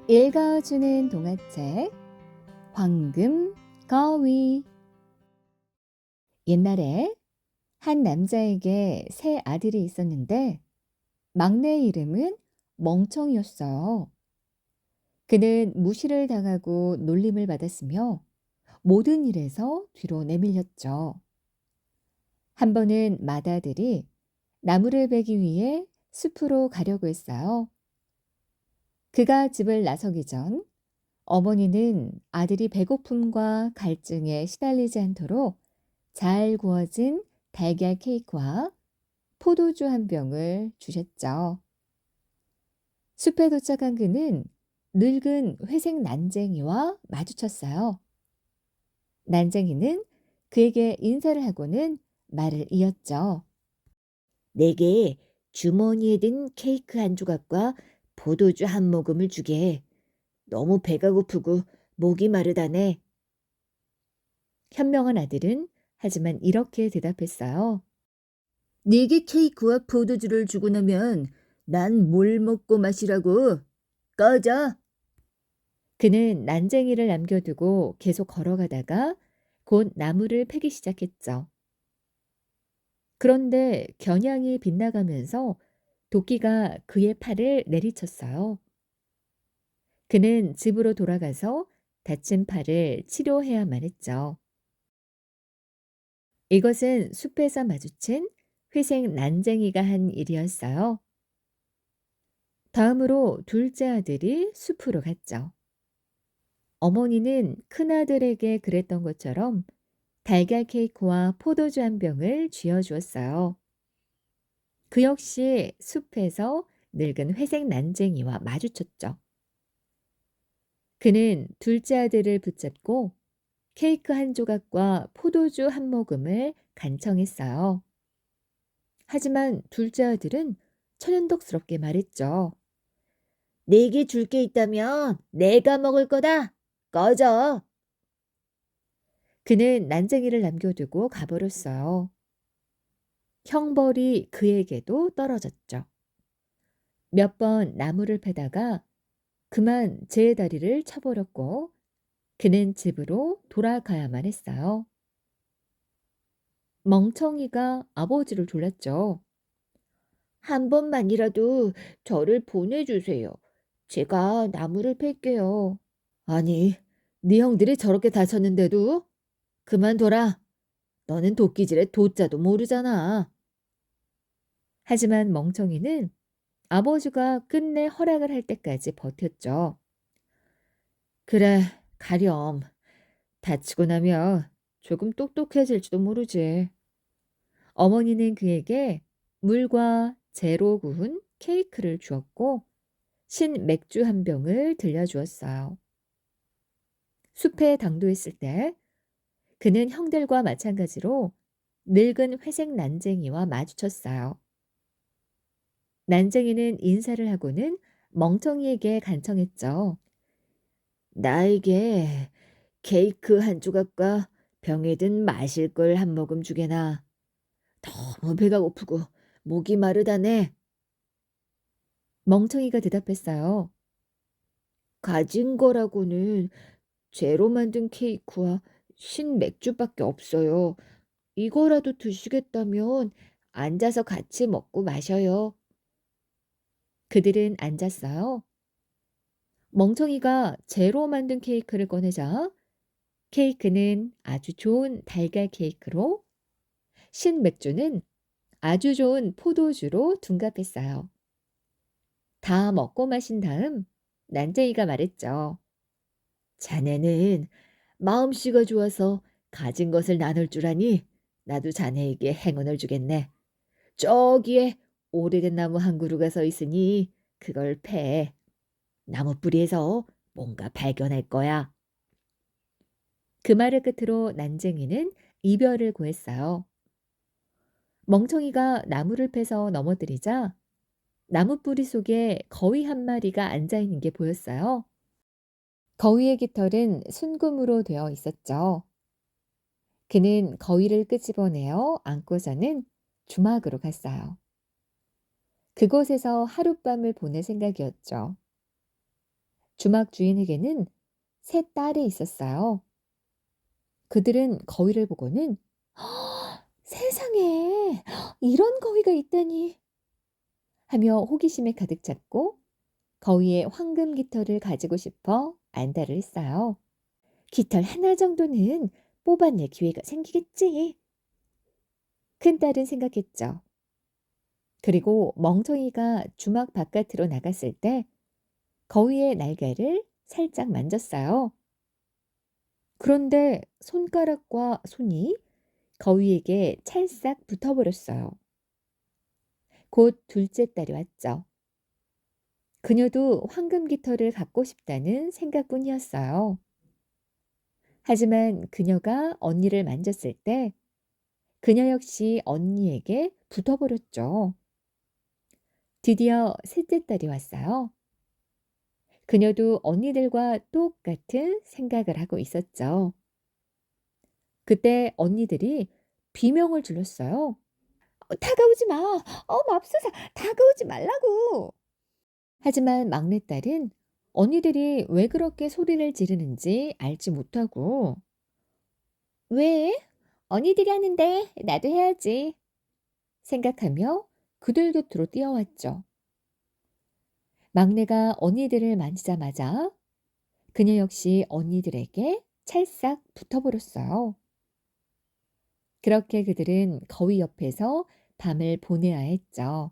읽어주는 동화책 황금 거위. 옛날에 한 남자에게 세 아들이 있었는데 막내의 이름은 멍청이였어요. 그는 무시를 당하고 놀림을 받았으며 모든 일에서 뒤로 내밀렸죠. 한 번은 맏아들이 나무를 베기 위해 숲으로 가려고 했어요. 그가 집을 나서기 전 어머니는 아들이 배고픔과 갈증에 시달리지 않도록 잘 구워진 달걀 케이크와 포도주 한 병을 주셨죠. 숲에 도착한 그는 늙은 회색 난쟁이와 마주쳤어요. 난쟁이는 그에게 인사를 하고는 말을 이었죠. 내게 주머니에 든 케이크 한 조각과 포도주 한 모금을 주게. 너무 배가 고프고 목이 마르다네. 현명한 아들은 하지만 이렇게 대답했어요. 네게 케이크와 포도주를 주고 나면 난 뭘 먹고 마시라고. 꺼져. 그는 난쟁이를 남겨두고 계속 걸어가다가 곧 나무를 패기 시작했죠. 그런데 겨냥이 빗나가면서 도끼가 그의 팔을 내리쳤어요. 그는 집으로 돌아가서 다친 팔을 치료해야만 했죠. 이것은 숲에서 마주친 회색 난쟁이가 한 일이었어요. 다음으로 둘째 아들이 숲으로 갔죠. 어머니는 큰아들에게 그랬던 것처럼 달걀 케이크와 포도주 한 병을 쥐어주었어요. 그 역시 숲에서 늙은 회색 난쟁이와 마주쳤죠. 그는 둘째 아들을 붙잡고 케이크 한 조각과 포도주 한 모금을 간청했어요. 하지만 둘째 아들은 천연덕스럽게 말했죠. 내게 줄 게 있다면 내가 먹을 거다. 꺼져. 그는 난쟁이를 남겨두고 가버렸어요. 형벌이 그에게도 떨어졌죠. 몇 번 나무를 패다가 그만 제 다리를 쳐버렸고 그는 집으로 돌아가야만 했어요. 멍청이가 아버지를 졸랐죠. 한 번만이라도 저를 보내주세요. 제가 나무를 팰게요. 아니, 네 형들이 저렇게 다쳤는데도? 그만둬라. 너는 도끼질의 도자도 모르잖아. 하지만 멍청이는 아버지가 끝내 허락을 할 때까지 버텼죠. 그래, 가렴. 다치고 나면 조금 똑똑해질지도 모르지. 어머니는 그에게 물과 재로 구운 케이크를 주었고 신 맥주 한 병을 들려주었어요. 숲에 당도했을 때 그는 형들과 마찬가지로 늙은 회색 난쟁이와 마주쳤어요. 난쟁이는 인사를 하고는 멍청이에게 간청했죠. 나에게 케이크 한 조각과 병에 든 마실 걸 한 모금 주게나. 너무 배가 고프고 목이 마르다네. 멍청이가 대답했어요. 가진 거라고는 재로 만든 케이크와 신 맥주밖에 없어요. 이거라도 드시겠다면 앉아서 같이 먹고 마셔요. 그들은 앉았어요. 멍청이가 재로 만든 케이크를 꺼내자 케이크는 아주 좋은 달걀 케이크로 신 맥주는 아주 좋은 포도주로 둔갑했어요. 다 먹고 마신 다음 난쟁이가 말했죠. 자네는 마음씨가 좋아서 가진 것을 나눌 줄 아니 나도 자네에게 행운을 주겠네. 저기에 오래된 나무 한 그루가 서 있으니 그걸 패. 나무 뿌리에서 뭔가 발견할 거야. 그 말을 끝으로 난쟁이는 이별을 고했어요. 멍청이가 나무를 패서 넘어뜨리자 나무 뿌리 속에 거위 한 마리가 앉아 있는 게 보였어요. 거위의 깃털은 순금으로 되어 있었죠. 그는 거위를 끄집어내어 안고서는 주막으로 갔어요. 그곳에서 하룻밤을 보낼 생각이었죠. 주막 주인에게는 세 딸이 있었어요. 그들은 거위를 보고는 세상에 이런 거위가 있다니 하며 호기심에 가득 찼고 거위의 황금 깃털을 가지고 싶어 안달을 했어요. 깃털 하나 정도는 뽑아낼 기회가 생기겠지. 큰딸은 생각했죠. 그리고 멍청이가 주막 바깥으로 나갔을 때 거위의 날개를 살짝 만졌어요. 그런데 손가락과 손이 거위에게 찰싹 붙어버렸어요. 곧 둘째 딸이 왔죠. 그녀도 황금 깃털을 갖고 싶다는 생각뿐이었어요. 하지만 그녀가 언니를 만졌을 때 그녀 역시 언니에게 붙어버렸죠. 드디어 셋째 딸이 왔어요. 그녀도 언니들과 똑같은 생각을 하고 있었죠. 그때 언니들이 비명을 질렀어요. 다가오지 마. 맙소사. 다가오지 말라고. 하지만 막내딸은 언니들이 왜 그렇게 소리를 지르는지 알지 못하고 왜? 언니들이 하는데 나도 해야지. 생각하며 그들 곁으로 뛰어왔죠. 막내가 언니들을 만지자마자 그녀 역시 언니들에게 찰싹 붙어버렸어요. 그렇게 그들은 거위 옆에서 밤을 보내야 했죠.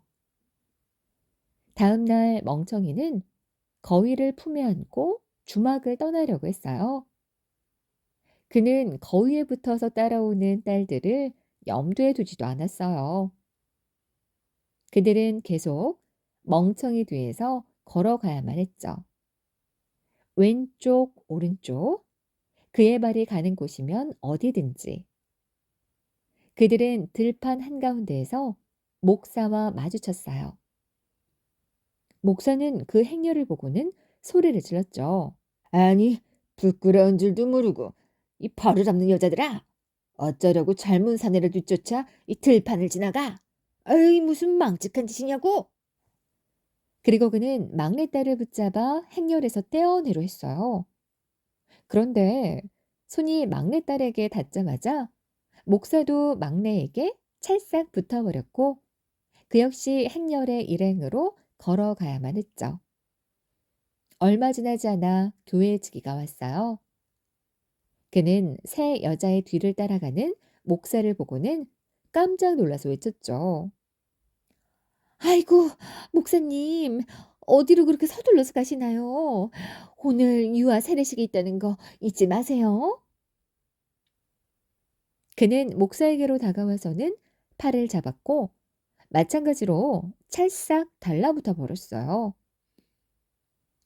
다음 날 멍청이는 거위를 품에 안고 주막을 떠나려고 했어요. 그는 거위에 붙어서 따라오는 딸들을 염두에 두지도 않았어요. 그들은 계속 멍청이 뒤에서 걸어가야만 했죠. 왼쪽, 오른쪽, 그의 발이 가는 곳이면 어디든지. 그들은 들판 한가운데에서 목사와 마주쳤어요. 목사는 그 행렬을 보고는 소리를 질렀죠. 아니, 부끄러운 줄도 모르고 이 벌을 잡는 여자들아. 어쩌려고 젊은 사내를 뒤쫓아 이 들판을 지나가? 에이, 무슨 망측한 짓이냐고. 그리고 그는 막내딸을 붙잡아 행렬에서 떼어내려 했어요. 그런데 손이 막내딸에게 닿자마자 목사도 막내에게 찰싹 붙어버렸고 그 역시 행렬의 일행으로 걸어가야만 했죠. 얼마 지나지 않아 교회 지기가 왔어요. 그는 새 여자의 뒤를 따라가는 목사를 보고는 깜짝 놀라서 외쳤죠. 아이고, 목사님, 어디로 그렇게 서둘러서 가시나요? 오늘 유아 세례식이 있다는 거 잊지 마세요. 그는 목사에게로 다가와서는 팔을 잡았고 마찬가지로 찰싹 달라붙어 버렸어요.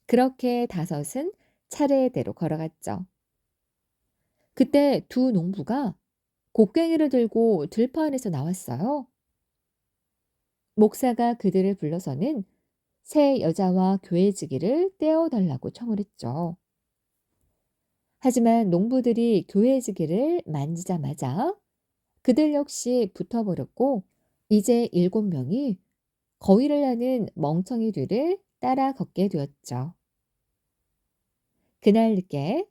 그렇게 다섯은 차례대로 걸어갔죠. 그때 두 농부가 곡괭이를 들고 들판에서 나왔어요. 목사가 그들을 불러서는 새 여자와 교회지기를 떼어달라고 청을 했죠. 하지만 농부들이 교회지기를 만지자마자 그들 역시 붙어버렸고 이제 7명이 거위를 나는 멍청이 뒤를 따라 걷게 되었죠. 그날 늦게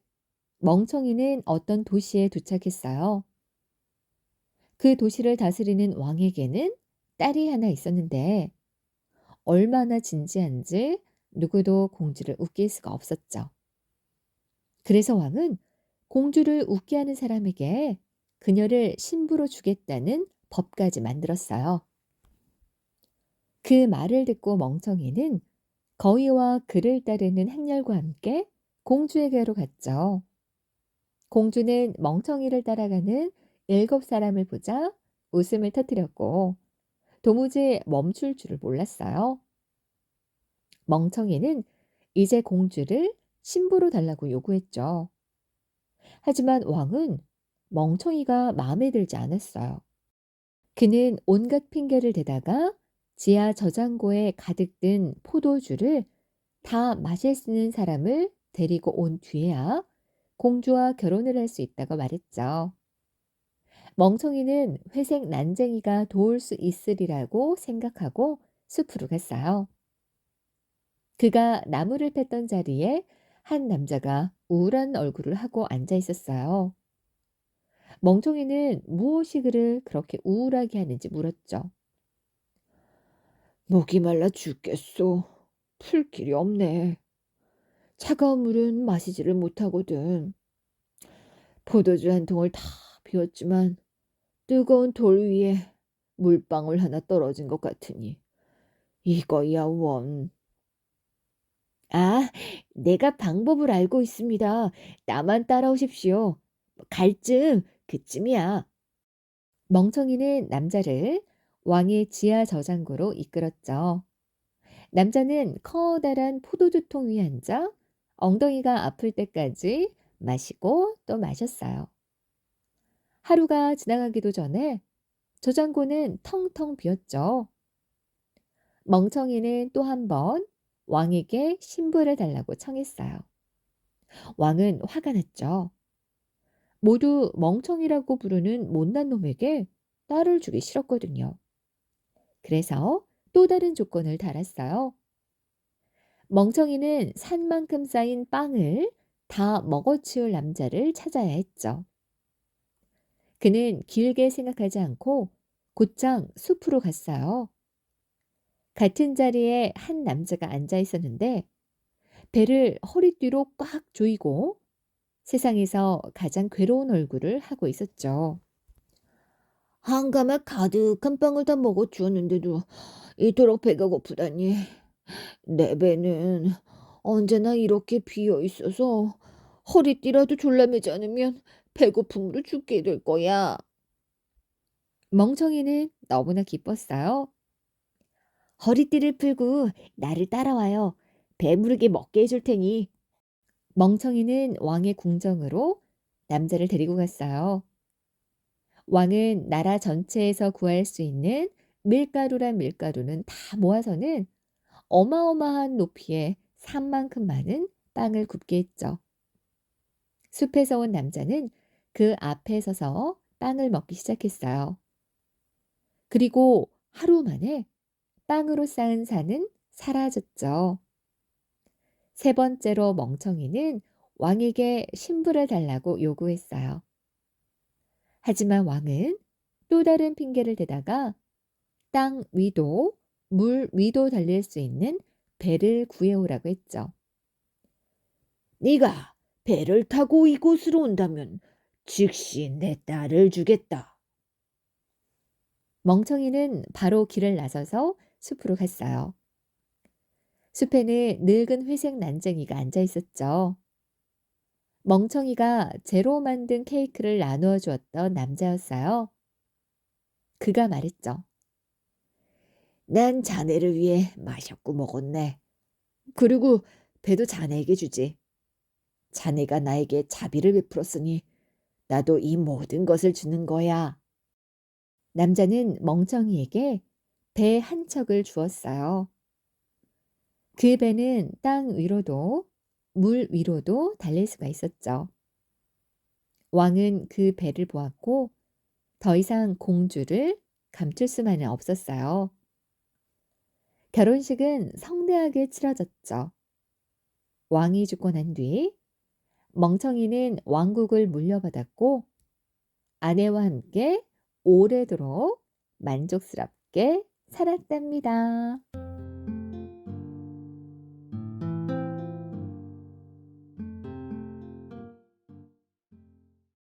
멍청이는 어떤 도시에 도착했어요. 그 도시를 다스리는 왕에게는 딸이 하나 있었는데 얼마나 진지한지 누구도 공주를 웃길 수가 없었죠. 그래서 왕은 공주를 웃게 하는 사람에게 그녀를 신부로 주겠다는 법까지 만들었어요. 그 말을 듣고 멍청이는 거위와 그를 따르는 행렬과 함께 공주에게로 갔죠. 공주는 멍청이를 따라가는 7사람을 보자 웃음을 터뜨렸고 도무지 멈출 줄을 몰랐어요. 멍청이는 이제 공주를 신부로 달라고 요구했죠. 하지만 왕은 멍청이가 마음에 들지 않았어요. 그는 온갖 핑계를 대다가 지하 저장고에 가득 든 포도주를 다 마실 수 있는 사람을 데리고 온 뒤에야 공주와 결혼을 할 수 있다고 말했죠. 멍청이는 회색 난쟁이가 도울 수 있으리라고 생각하고 숲으로 갔어요. 그가 나무를 팼던 자리에 한 남자가 우울한 얼굴을 하고 앉아 있었어요. 멍청이는 무엇이 그를 그렇게 우울하게 하는지 물었죠. 목이 말라 죽겠소. 풀 길이 없네. 차가운 물은 마시지를 못하거든. 포도주 한 통을 다 비웠지만 뜨거운 돌 위에 물방울 하나 떨어진 것 같으니 이거야 원. 아, 내가 방법을 알고 있습니다. 나만 따라오십시오. 갈증 그쯤이야. 멍청이는 남자를 왕의 지하 저장고로 이끌었죠. 남자는 커다란 포도주통 위에 앉아 엉덩이가 아플 때까지 마시고 또 마셨어요. 하루가 지나가기도 전에 저장고는 텅텅 비었죠. 멍청이는 또 한 번 왕에게 신부를 달라고 청했어요. 왕은 화가 났죠. 모두 멍청이라고 부르는 못난 놈에게 딸을 주기 싫었거든요. 그래서 또 다른 조건을 달았어요. 멍청이는 산만큼 쌓인 빵을 다 먹어치울 남자를 찾아야 했죠. 그는 길게 생각하지 않고 곧장 숲으로 갔어요. 같은 자리에 한 남자가 앉아 있었는데 배를 허리뒤로 꽉 조이고 세상에서 가장 괴로운 얼굴을 하고 있었죠. 한감에 가득한 빵을 다 먹어주었는데도 이토록 배가 고프다니. 내 배는 언제나 이렇게 비어 있어서 허리띠라도 졸라매지 않으면 배고픔으로 죽게 될 거야. 멍청이는 너무나 기뻤어요. 허리띠를 풀고 나를 따라와요. 배부르게 먹게 해줄 테니. 멍청이는 왕의 궁정으로 남자를 데리고 갔어요. 왕은 나라 전체에서 구할 수 있는 밀가루란 밀가루는 다 모아서는 어마어마한 높이에 산만큼 많은 빵을 굽게 했죠. 숲에서 온 남자는 그 앞에 서서 빵을 먹기 시작했어요. 그리고 하루 만에 빵으로 쌓은 산은 사라졌죠. 세 번째로 멍청이는 왕에게 신부를 달라고 요구했어요. 하지만 왕은 또 다른 핑계를 대다가 땅 위도 물 위도 달릴 수 있는 배를 구해오라고 했죠. 네가 배를 타고 이곳으로 온다면 즉시 내 딸을 주겠다. 멍청이는 바로 길을 나서서 숲으로 갔어요. 숲에는 늙은 회색 난쟁이가 앉아 있었죠. 멍청이가 재로 만든 케이크를 나누어 주었던 남자였어요. 그가 말했죠. 난 자네를 위해 마셨고 먹었네. 그리고 배도 자네에게 주지. 자네가 나에게 자비를 베풀었으니 나도 이 모든 것을 주는 거야. 남자는 멍청이에게 배 한 척을 주었어요. 그 배는 땅 위로도 물 위로도 달릴 수가 있었죠. 왕은 그 배를 보았고 더 이상 공주를 감출 수만은 없었어요. 결혼식은 성대하게 치러졌죠. 왕이 죽고 난 뒤 멍청이는 왕국을 물려받았고 아내와 함께 오래도록 만족스럽게 살았답니다.